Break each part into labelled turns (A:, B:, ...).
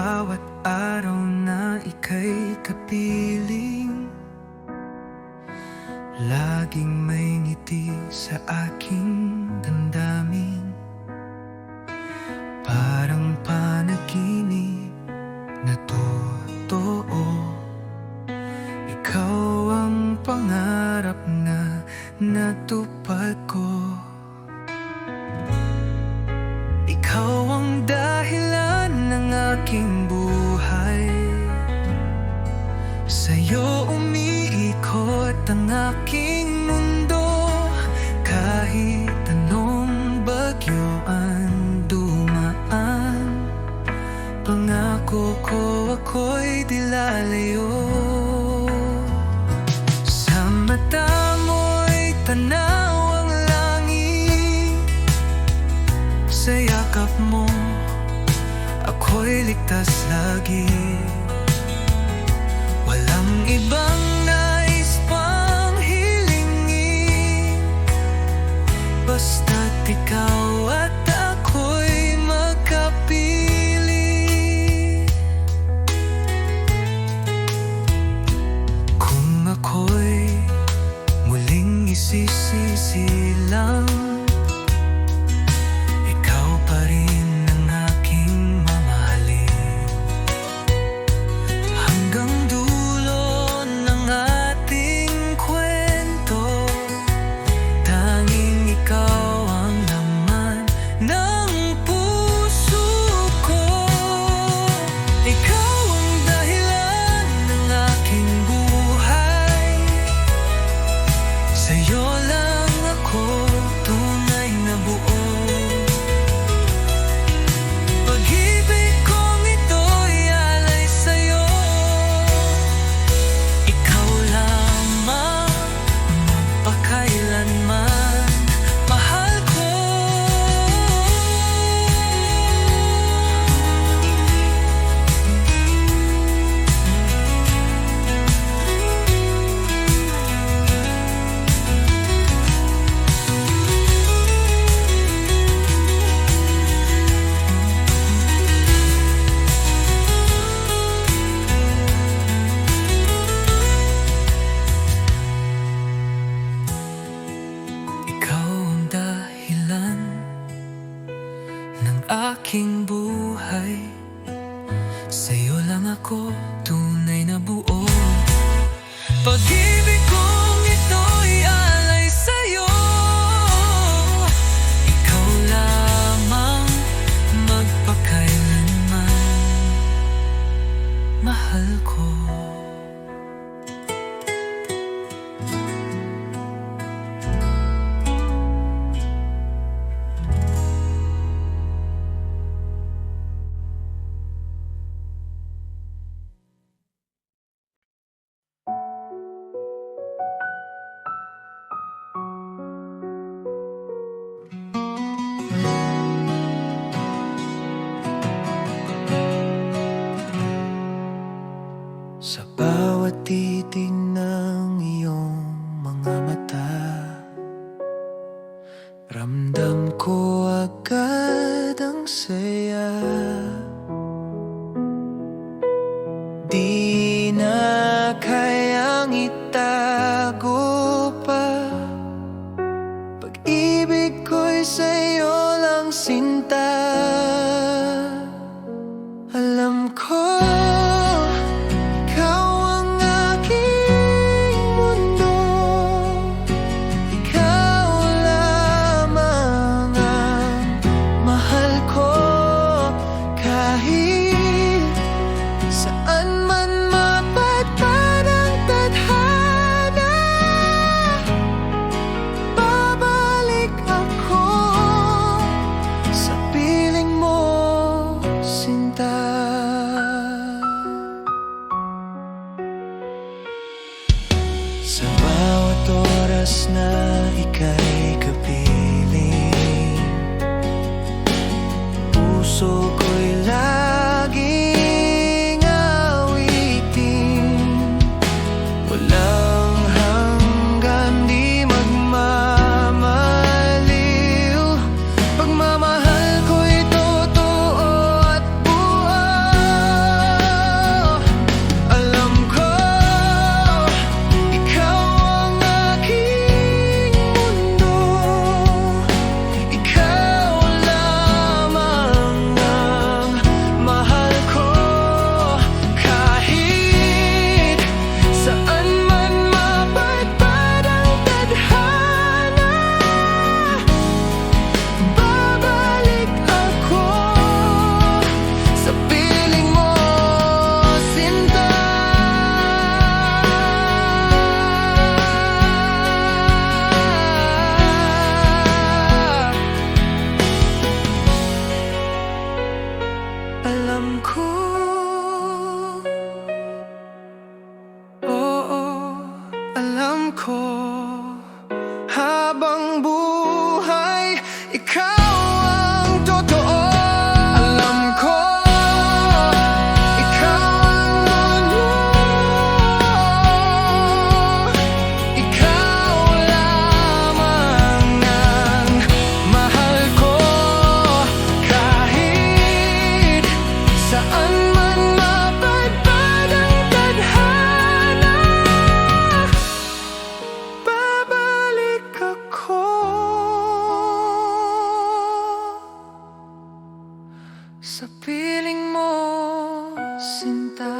A: bawat araw na ika'y kapiling, laging may ngiti sa aking damdamin. Parang panaginip na totoo, ikaw ang pangarap na natupad ko. Ikaw ang dahilan ng aking buhay, sa'yo umiikot ang aking mundo. Kahit anong bagyo ang dumaan, pangako ko ako'y di lalayo. Sa mata mo'y tanaw ang langit, sa yakap mo ako'y ligtas lagi. Walang ibang nais pang hilingin, basta't ikaw at ako'y magkapili. Kung ako'y muling isisisilang, ikaw pa rin ang aking mamahalin. Hanggang dulo ng ating kwento, tanging ikaw ang laman ng puso ko. Ikaw ang dahilan ng aking buhay, sa'yo lang ako tunay na buo. Pag-ibig kong ito'y alay sa'yo, ikaw lamang magpakailanman, mahal ko. Ikaw ang dahilan ng aking buhay, sa'yo lang ako tunay na buo. Pag-ibig kong ito'y alay sa'yo, ikaw lamang magpakailanman, mahal ko. Sa bawat titig ng iyong mga mata, ramdam ko agad ang saya. Di na kayang itago pa, pag-ibig ko'y sa'yo lang sinta. Alam ko babalik ako sa piling mo. ikaw ang totoo. Alam ko, ikaw ang mundo. Ikaw lamang ang mahal ko. Kahit saan man mapadpad ang tadhana, babalik ako sa piling mo, sinta.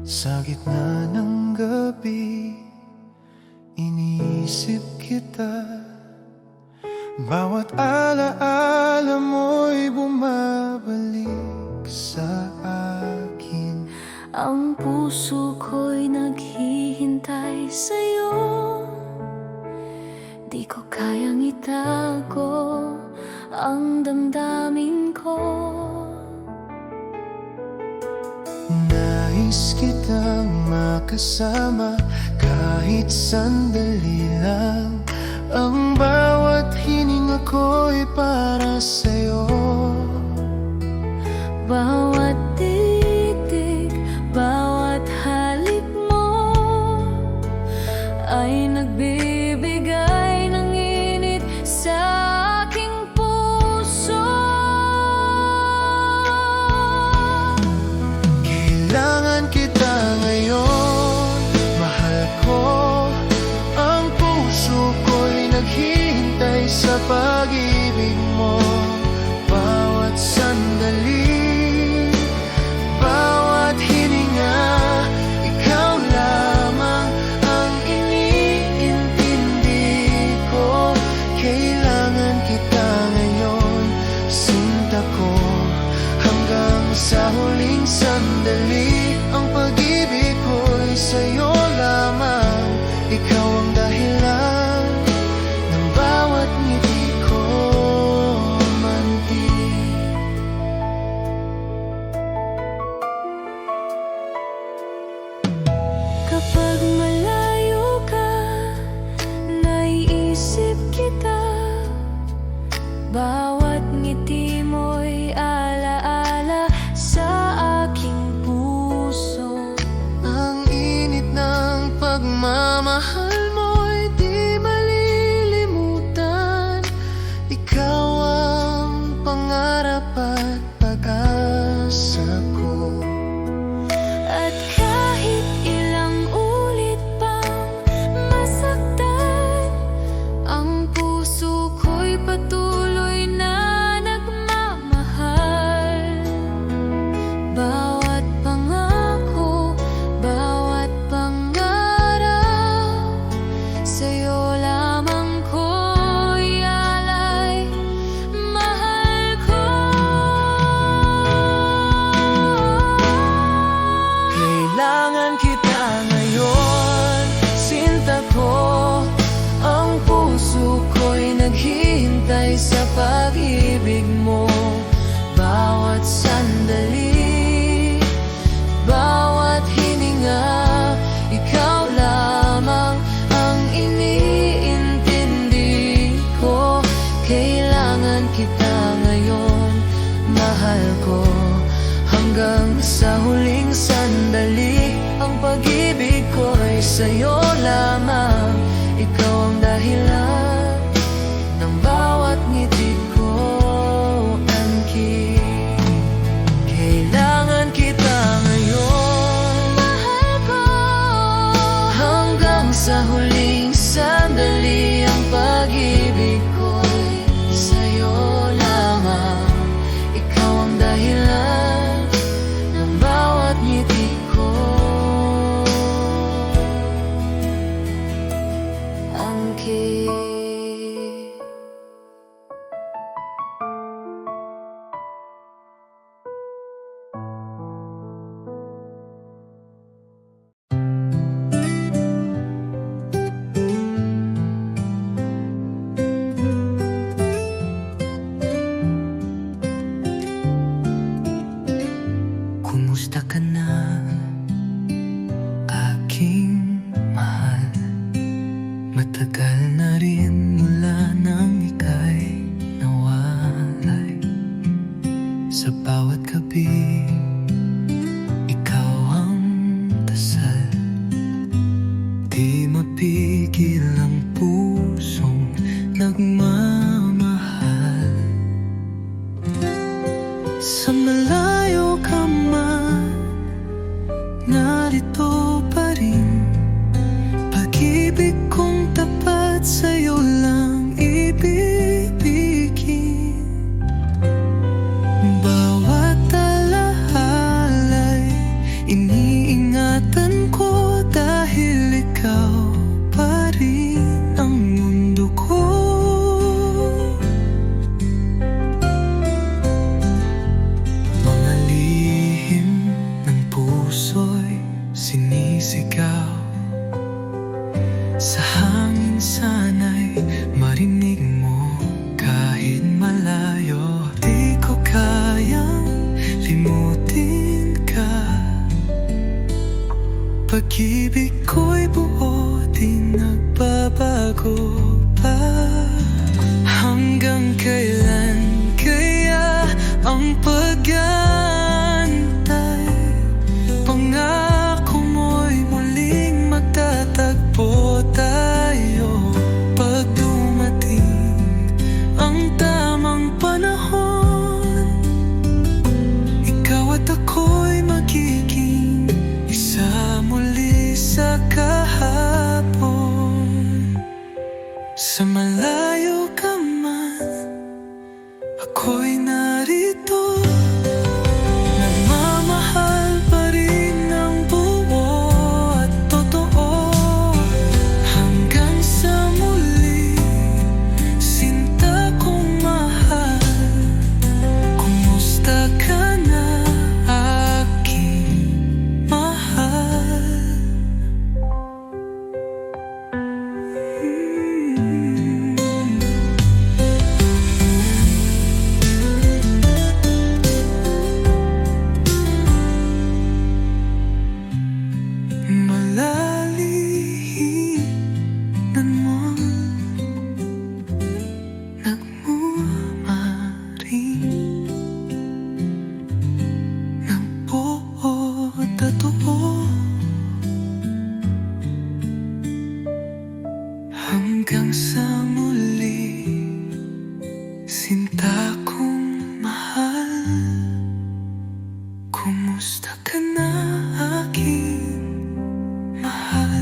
A: Sa gitna ng gabi, iniisip kita. Bawat alaala mo'y bumabalik sa akin.
B: Ang puso ko'y naghihintay sa'yo. Di ko kayang itago ang damdamin ko.
A: Nais kitang makasama kahit sandali lang. Ang bawat hininga ko'y para sa'yo.
B: Bawat titig, bawat halik mo ay nagbibigay ng init sa aking puso.
A: Kailangan kita ngayon, mahal ko. Ang puso ko'y naghihintay sa pag-ibig mo. Bawat sandali, bawat hininga, ikaw lamang ang iniintindi ko. Kailangan kita ngayon, sinta ko, hanggang sa huling sandali. Ang pag-ibig ko'y sa'yo lamang. Ikaw ang dahilan ng bawat ngiti ko, mantig.
B: Kapag malayo ka, naiisip kita. Bawat ngiti mo'y alaala sa aking puso.
A: Ang init ng pagmamahal mo'y di malilimutan. Ikaw ang pangarap at pag-asa ko.
B: At kahit ilang ulit pang masaktan, ang puso ko'y patuloy na nagmamahal. Bawat pangako, bawat pangarap, sa'yo lamang ko'y alay, mahal ko.
A: Kailangan kita ngayon, sinta ko. Ang puso ko'y naghihintay sa pag-ibig mo. Bawat sandali, bawat hininga, ikaw lamang ang iniintindi ko. Kailangan kita ngayon, mahal ko, hanggang sa huling sandali. Ang pag-ibig ko ay sa'yo lamang. Ikaw ang dahilan ng bawat ngiti ko, angkin. Kailangan kita ngayon,
B: Mahal ko,
A: hanggang sa huling sandali. Ang pag-ibig ko'y sa'yo lamang. Ikaw ang dahilan ng bawat ngiti ko. nagmamahal. Sa malayo ka man, narito pa rin. Pag-ibig kong tapat sa'yo lang ibibigin. Bawat alahala'y iniingatan ko, dahil ikaw pa rin ang mundo ko. Mga lihim ng puso'y sinisigaw, sa hangin sana'y marinig mo kahit malayo. Di ko kayang limutin ka, pag-ibig ko'y buo, di nagbabago pa. Hanggang kailan kaya ang pag-aantay? Pangako mo'y muling magtatagpo tayo. Pag dumating ang tamang panahon, ikaw at ako'y magiging isa muli sa kahapon. Sa malayo ka man, ako'y narito. Nagmamahal pa rin ng buo at totoo. Hanggang sa muli, sinta kong mahal. Kumusta ka na, aking mahal? Malalihinan mo, nagmamaring ng buo at totoo. Hanggang sa muli, sinta kong mahal. Kumusta ka na, aking mahal?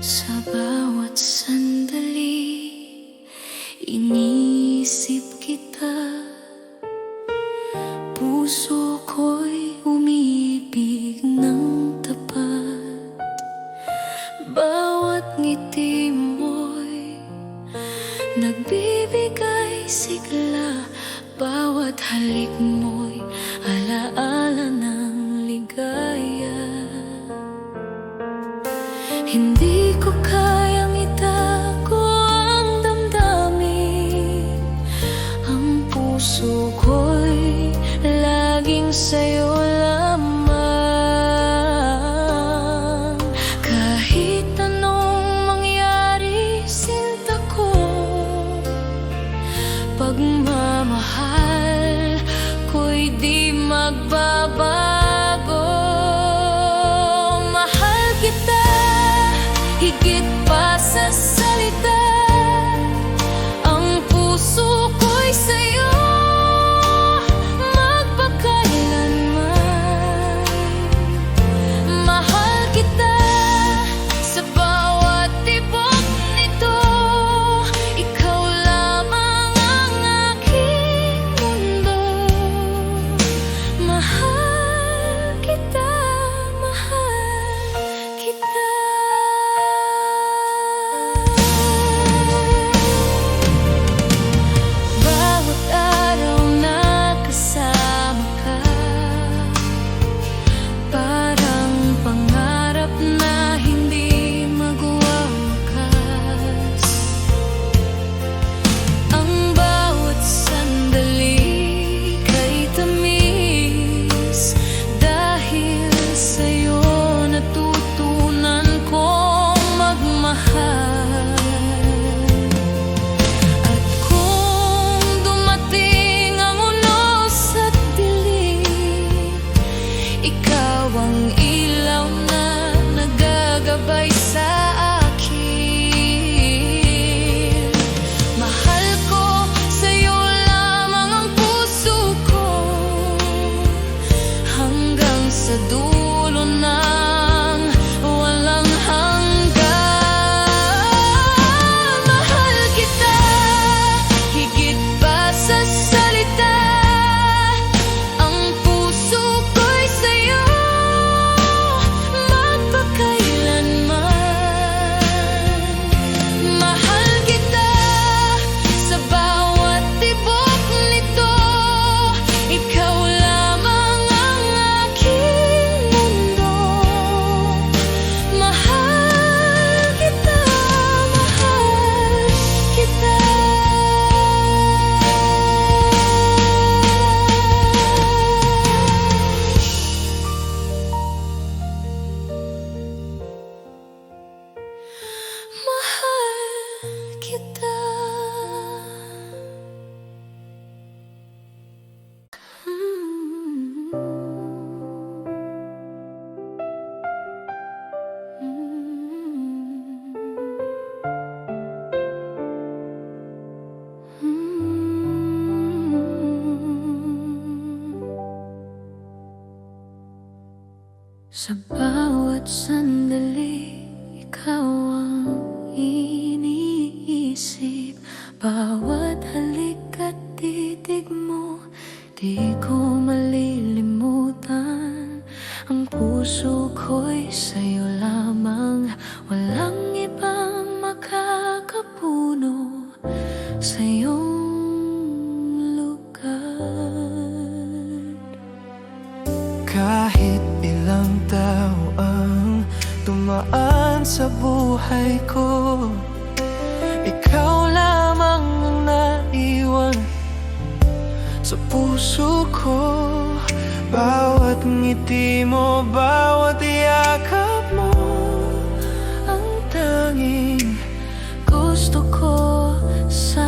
B: Sa bawat sandali, iniisip kita. Puso ko'y umiibig ng tapat. Bawat ngiti mo'y nagbibigay sigla. Bawat halik mo'y alaala ng ligaya. Hindi ko kayang itago ang damdamin. Ang puso ko'y laging sa'yo lamang. Kahit anong mangyari, sinta ko, pagmamahal ko'y di magbabago. Mahal kita higit pa sa salita. Ang puso ko'y sa'yo magpakailanman. Sa bawat sandali, ikaw ang iniisip. Bawat halik at titig mo, di ko malilimutan. Ang puso ko'y sa'yo lamang, walang ibang makakapuno sa iyong lugar.
A: Kahit ilang tao ang dumaan sa buhay ko, ikaw lamang ang naiwan sa puso ko. Bawat ngiti mo, bawat yakap mo,
B: Ang tanging gusto ko sa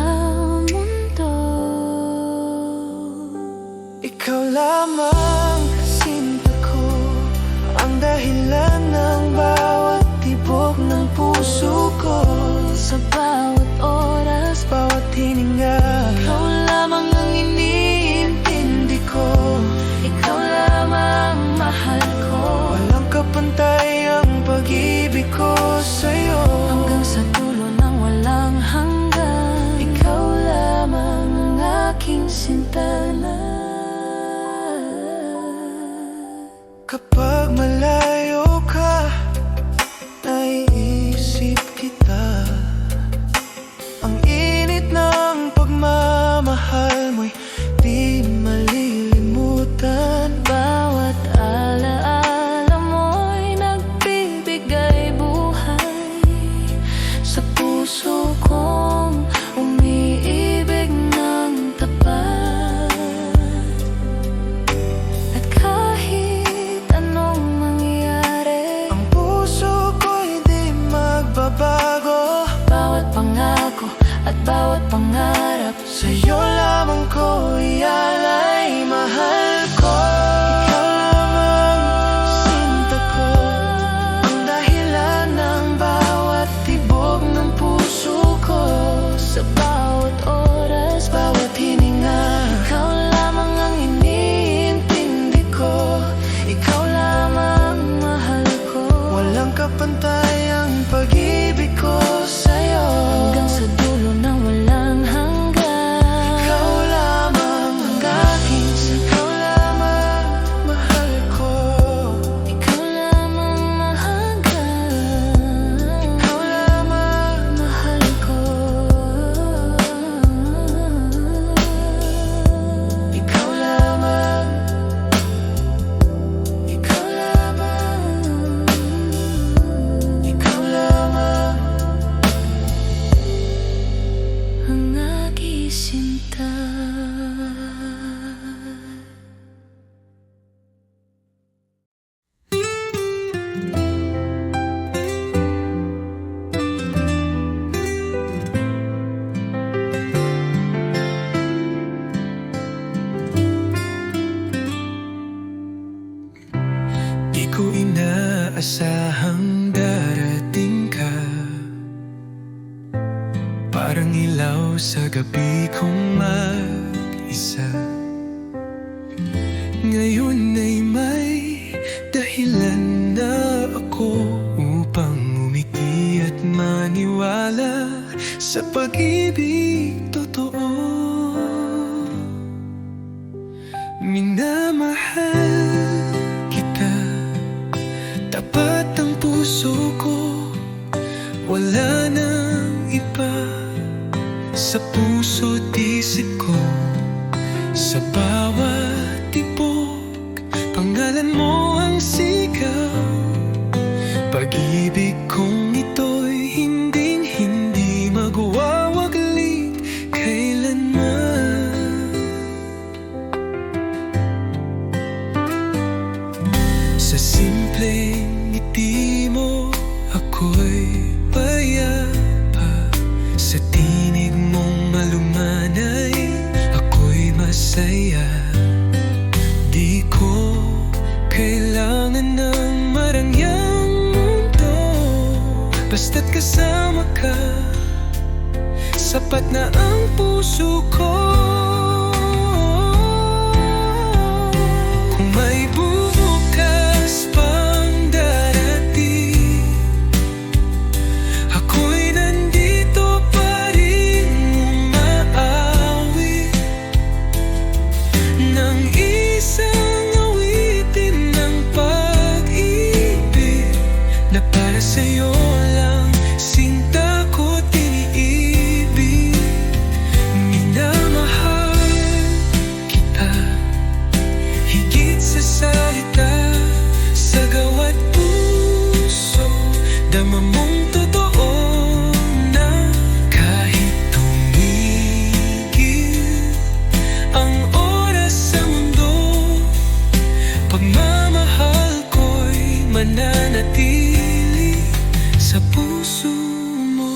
B: mundo.
A: ikaw lamang sinta ko, ang dahilan ng bawat tibok ng puso ko.
B: Sa bawat oras,
A: Bawat hininga,
B: ikaw lamang ang iniintindi ko. Ikaw lamang mahal ko.
A: walang kapantay ang pag-ibig ko sa'yo.
B: Hanggang sa dulo ng walang hanggan, ikaw lamang ang aking sintanan.
A: Kapag malayo ka, naiisip kita. Ang init ng pagmamahal mo'y di malilimutan.
B: Bawat alaala mo'y nagbibigay buhay sa puso kong umiibig ng tapat. At kahit anong mangyari,
A: Ang puso ko'y di magbabago.
B: bawat pangako at bawat pangarap,
A: Sa'yo lamang ko ialay, mahal ko. Ikaw lamang sinta ko, ang dahilan ng bawat tibok ng puso ko.
B: sa bawat oras,
A: Bawat hininga,
B: ikaw lamang ang iniintindi ko. Ikaw lamang mahal ko.
A: walang kapantay ang pag-ibig ko sa'yo.
B: Hanggang sa dulo ng walang hanggan,
A: Ikaw lamang ang aking, ikaw lamang mahal ko.
B: ikaw lamang mahanggan.
A: Ikaw lamang,
B: Mahal ko.
A: ikaw lamang, ikaw lamang, ikaw lamang.
B: Ang aking sinta.
A: Di ko inaasahang darating ka, parang ilaw sa gabi kong mag-isa. Ngayon ay may dahilan na ako upang umiti at maniwala sa pag-ibig totoo. Minamahal kita, tapat ang puso ko, wala nang iba sa puso't isip ko. Sa bawat tibok, pangalan mo ang sigaw. Pag-ibig kong ito'y hinding-hindi magwawaglit kailanman. Sa simpleng ngiti mo, ako'y payapa. Sa tinig mong malumanay, ako'y masaya. Di ko kailangan ng marangyang mundo, basta't kasama ka, sapat na ang puso ko. Kung may bubukas pang Ang isang awitin ng pag-ibig na para sa'yo lang, sinta ko tiniibig. Minamahal kita higit sa salita, sa gawa't puso, dama mong totoo na kahit tumigil ang oras sa mundo, pagmamahal ko'y mananatili sa puso mo.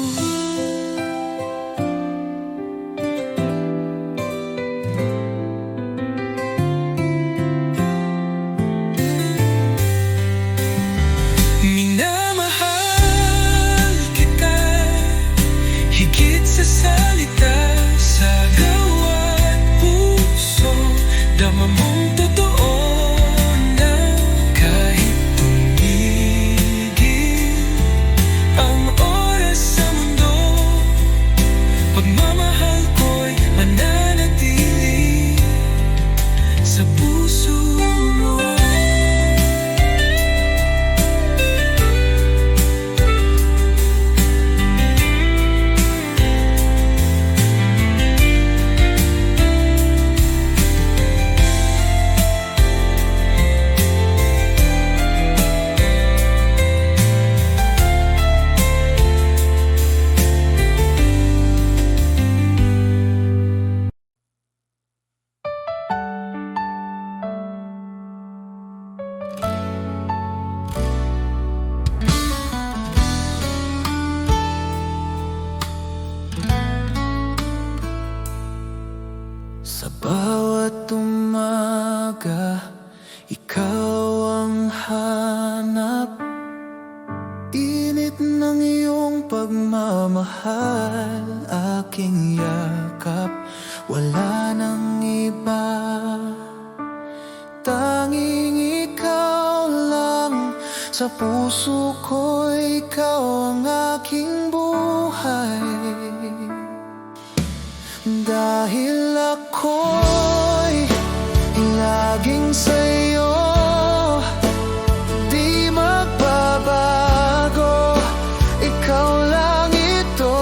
A: Minamahal kita higit sa salita, sa gawa't puso, dama mong totoo na kahit tumigil ang oras sa mundo, pagmamahal ko'y mananatili sa puso mo. Sa bawat umaga, ikaw ang hanap. Init ng iyong pagmamahal, aking yakap. Wala nang iba, tanging ikaw lang. Sa puso ko, ikaw ang aking buhay. Dahil ako'y laging sa'yo, di magbabago. Ikaw lang ito,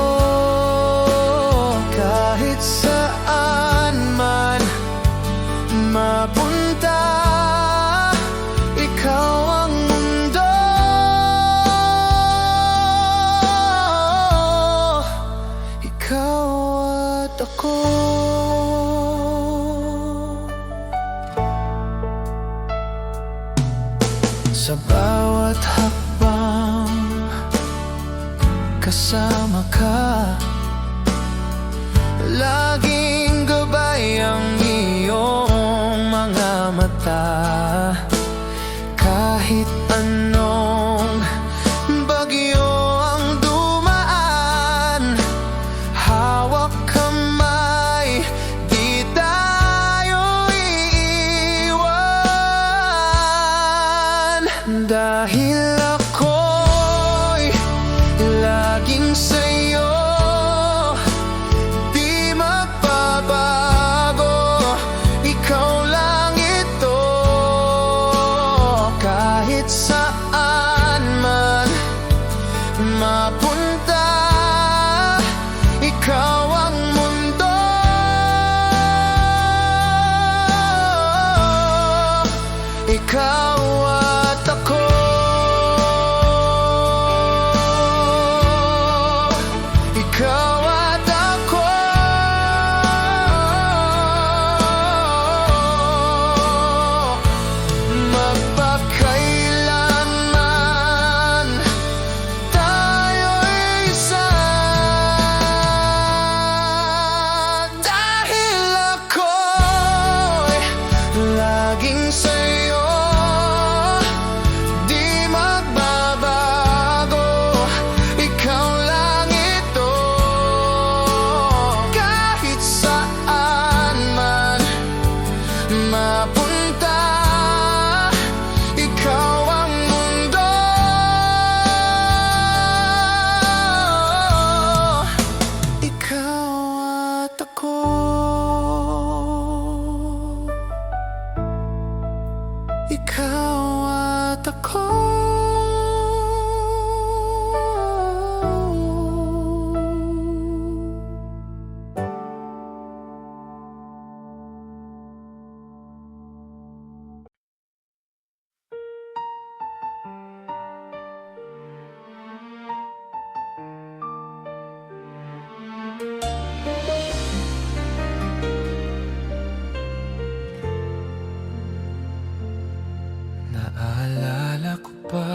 A: kahit saan man mapunta, ikaw ang mundo. Ikaw at ako. Sa bawat hakbang, kasama ka. Laging gabay ang iyong mga mata. Kahit anong bagyo ang dumaan, hawak kamay, di tayo iiwan. Dahil ako'y laging sa'yo, di magbabago. Ikaw lang ito, kahit saan ikaw at ako. Naalala ko pa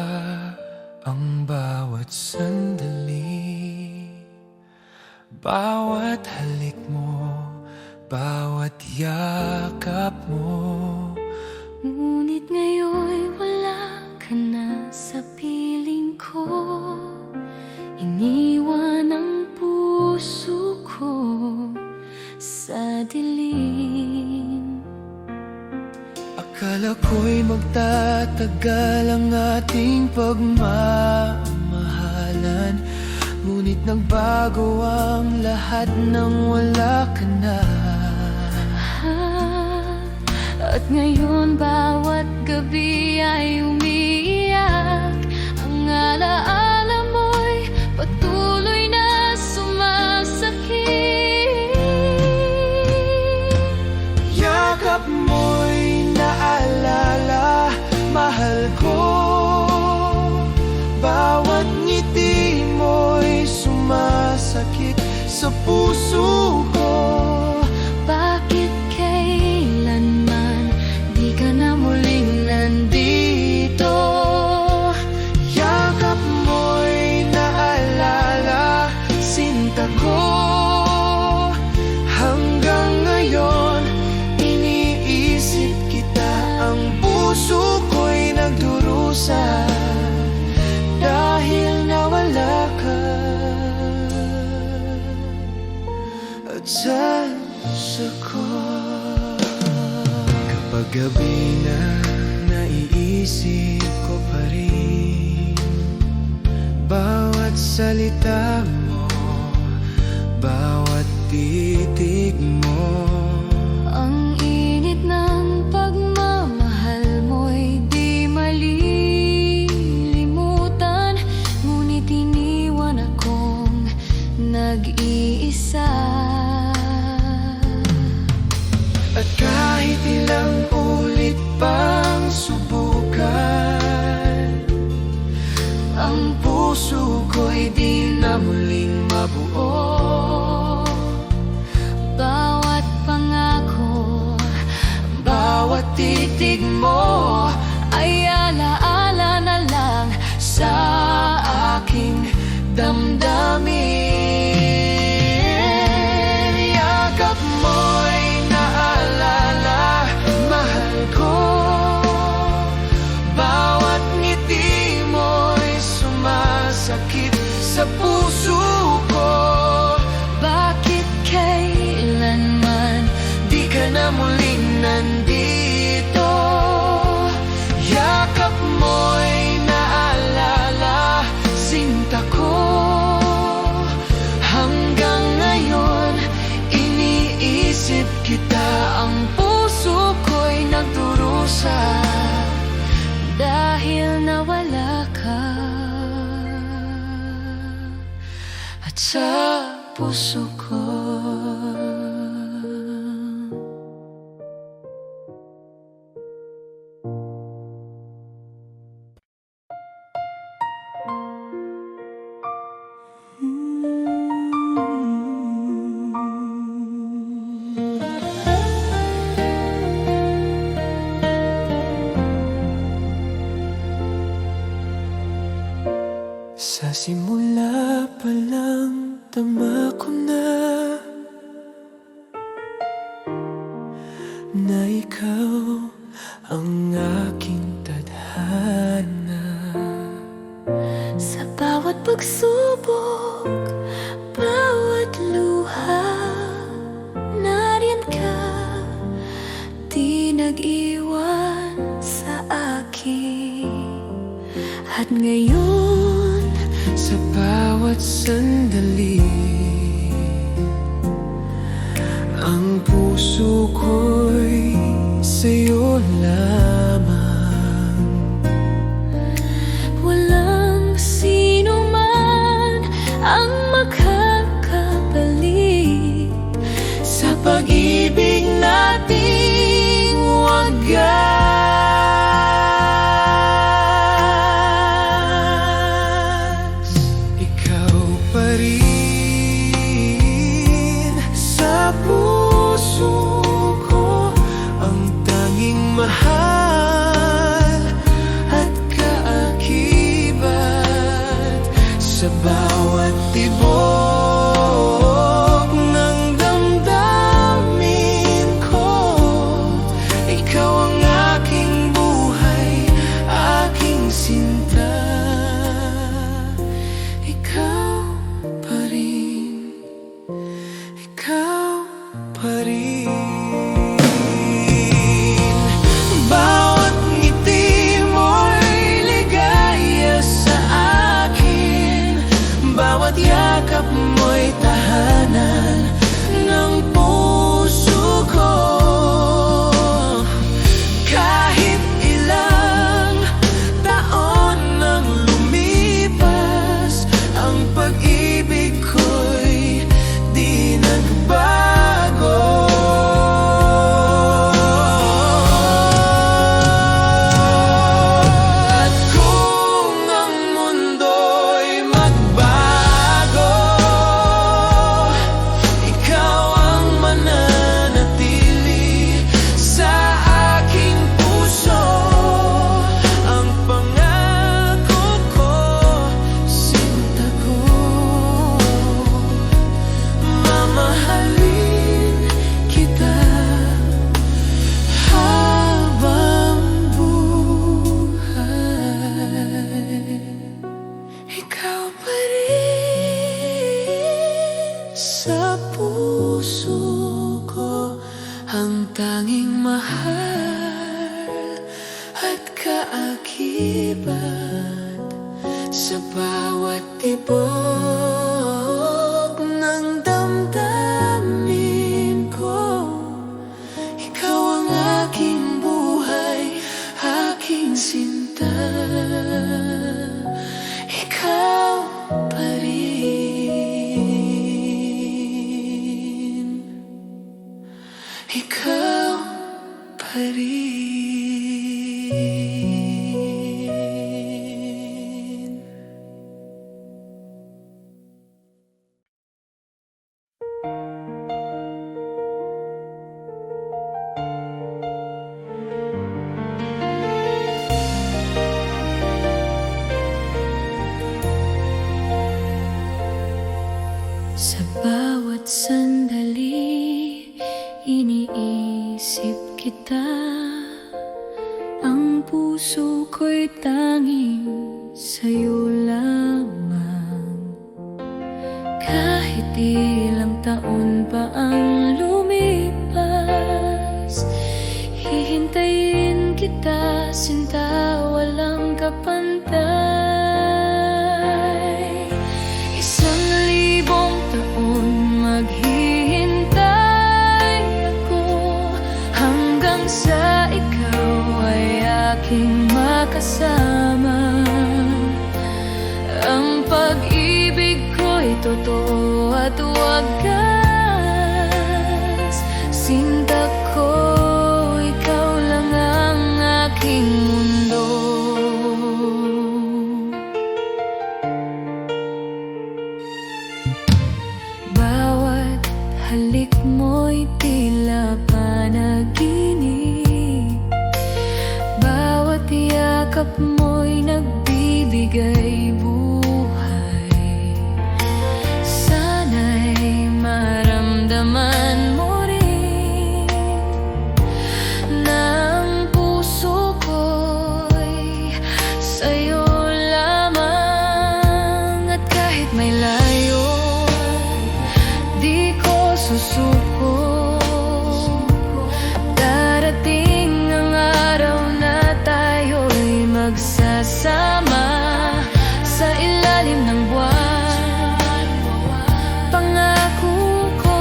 A: ang bawat sandali, bawat halik mo, bawat yakap mo.
B: Ngunit ngayon wala ka na sa piling ko. Iniwan ang puso ko sa dilim.
A: Akala ko'y magtatagal ang ating pagmamahalan, ngunit nagbago ang lahat nang wala ka na.
B: At ngayon bawat gabi ay umiiyak. Ang alaala mo'y patuloy na sumasakit.
A: Yakap mo'y naalala, mahal ko. Bawat ngiti mo'y sumasakit sa puso ko.
B: Bakit kailanman di ka na muling nandito?
A: Yakap mo'y naalala, sinta ko. Hanggang ngayon, iniisip kita. Ang puso ko'y nagdurusa dahil nawala ka. At sa puso ko, kapag gabi na naiisip ko pa rin bawat salita mo, bawat titig mo.
B: Ang init ng pagmamahal mo'y di malilimutan, ngunit iniwan akong nag-iisa.
A: At kahit ilang ulit pang subukan, ang puso ko'y di na muling mabuo.
B: Bawat pangako,
A: Bawat titig mo
B: ay alaala na lang sa aking damdamin.
A: yakap mo'y naalala, mahal ko. Bawat ngiti mo'y sumasakit sa puso ko.
B: Bakit kailanman
A: Di ka na muling nandito. Yakap mo'y naalala, sinta ko. Hanggang ngayon, iniisip kita. Ang puso ko'y nagdurusa
B: dahil nawala ka.
A: at sa puso ko. Sa simula pa lang, tama ko na ikaw ang aking tadhana.
B: Sa bawat pagsubok, bawat luha, nariyan ka, di nag-iwan sa akin. At ngayon,
A: sa bawat sandali, ang puso ko'y sa'yo lamang.
B: ang tanging mahal at kaakibat sa bawat tibok ng damdamin ko. Ikaw ang aking buhay, aking sinta. Ikaw pa rin. Ikaw pa rin. Sa bawat sandali, iniisip kita. Ang puso ko'y tanging sa'yo lamang. Kahit ilang taon pa ang lumipas, hihintayin kita, sinta, walang kapantay. Maghihintay ako hanggang sa ikaw ay aking makasama. Ang pag-ibig ko'y totoo at wagas. Sinta ko, ikaw lang ang aking mundo. Halik mo'y tila panaginip. Bawat yakap mo'y nagbibigay buhay. Sana'y maramdaman mo rin na ang puso ko'y sa'yo lamang. At kahit may layo, di ko susuko. Darating ang araw na tayo'y magsasama sa ilalim ng buwan. Pangako ko,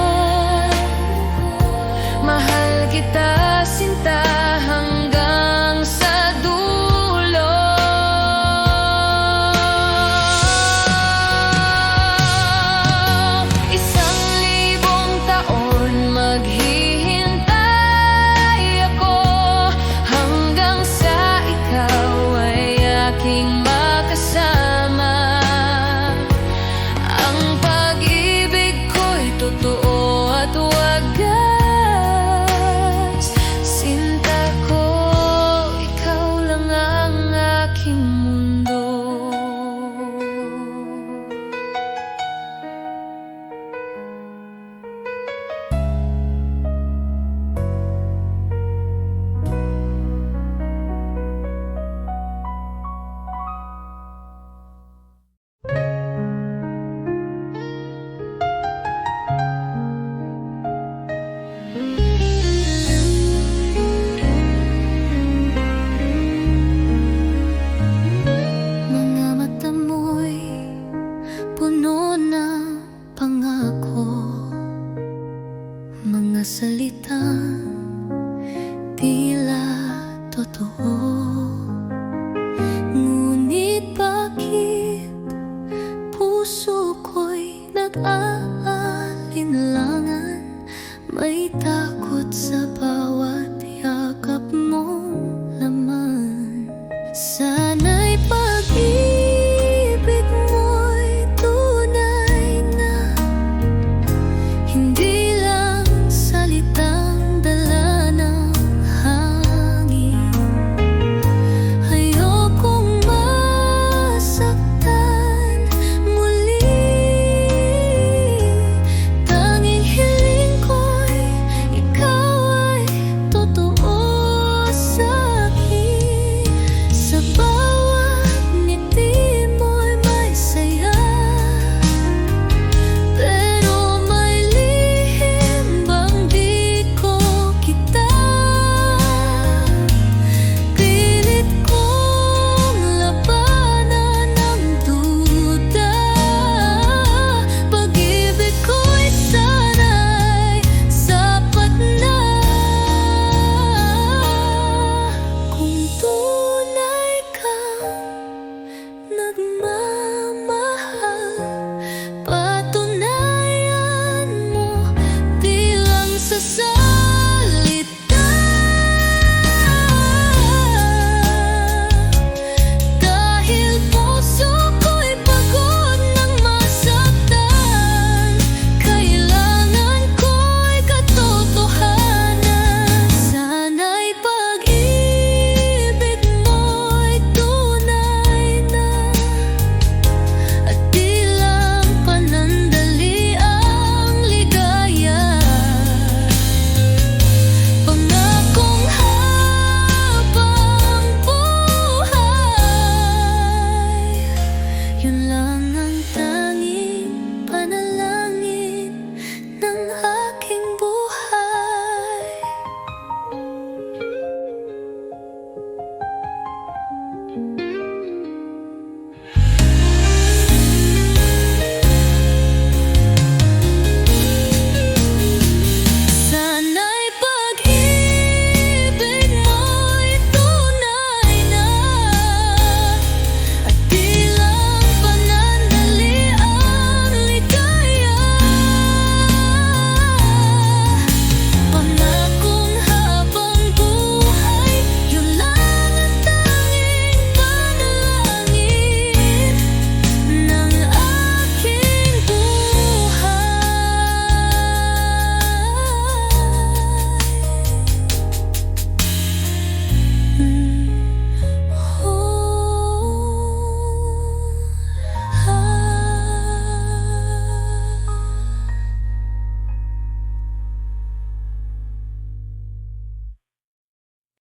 B: mahal kita, sinta, hanggang sa dulo. Maghihintay ako hanggang sa ikaw ay aking makasama. Ang pag-ibig ko'y totoo at wagas. Sinta ko, ikaw lang ang aking mundo. Mga mata mo'y puno ng pangako. Mga salitang tila totoo.